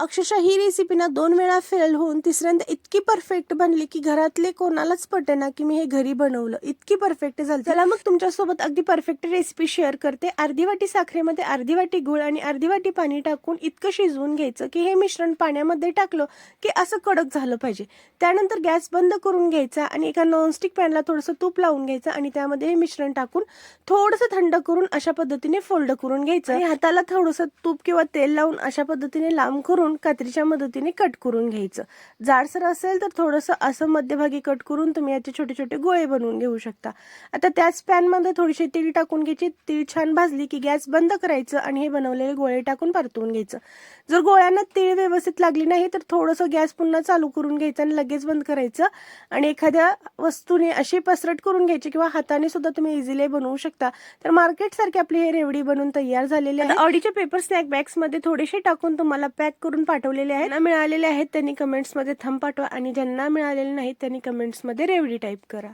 अक्षरशः ही रेसिपी ना 2 वेळा फेल होऊन तिसऱ्यांदा इतकी परफेक्ट बनली की घरातले कोणालाच पटेना की मी हे घरी बनवलं. इतकी परफेक्ट झाली. चला मग तुमच्यासोबत अगदी परफेक्ट रेसिपी शेअर करते. अर्धी वाटी साखरेमध्ये अर्धी वाटी गूळ आणि अर्धी वाटी पाणी टाकून इतकं शिजवून घ्यायचं की हे मिश्रण पाण्यामध्ये टाकलं की असं कडक झालं पाहिजे. त्यानंतर गॅस बंद करून घ्यायचा आणि एका नॉनस्टिक पॅनला थोडंसं तूप लावून घ्यायचं आणि त्यामध्ये हे मिश्रण टाकून थोडंसं थंड करून अशा पद्धतीने फोल्ड करून घ्यायचं आणि हाताला थोडंसं तूप किंवा तेल लावून अशा पद्धतीने लांब करून कात्रीच्या मदतीने कट करून घ्यायचं. जाडसर असेल तर थोडंसं असं मध्यभागी कट करून तुम्ही याचे छोटे छोटे गोळे बनवून घेऊ शकता. आता त्याच पॅनमध्ये थोडीशी तीळ टाकून घ्यायची. तीळ छान भाजली की गॅस बंद करायचं आणि हे बनवलेले गोळे टाकून परतवून घ्यायचं. जर गोळ्यांना तीळ व्यवस्थित लागली नाही तर थोडंसं गॅस पुन्हा चालू करून घ्यायचं आणि लगेच बंद करायचं आणि एखाद्या वस्तूने अशी पसरट करून घ्यायची किंवा हाताने सुद्धा तुम्ही इझिली बनवू शकता. तर मार्केट सारखी आपली हे रेवडी बनवून तयार झालेली आहे. ऑडीचे पेपर स्नॅक बॅग्स मध्ये थोडेसे टाकून तुम्हाला पॅक करून पाठवलेले आहेत. ज्यांना मिळालेले आहेत त्यांनी कमेंट्स मध्ये थंब पाठवा आणि ज्यांना मिळालेले नाहीत त्यांनी कमेंट्स मध्ये रेवडी टाईप करा.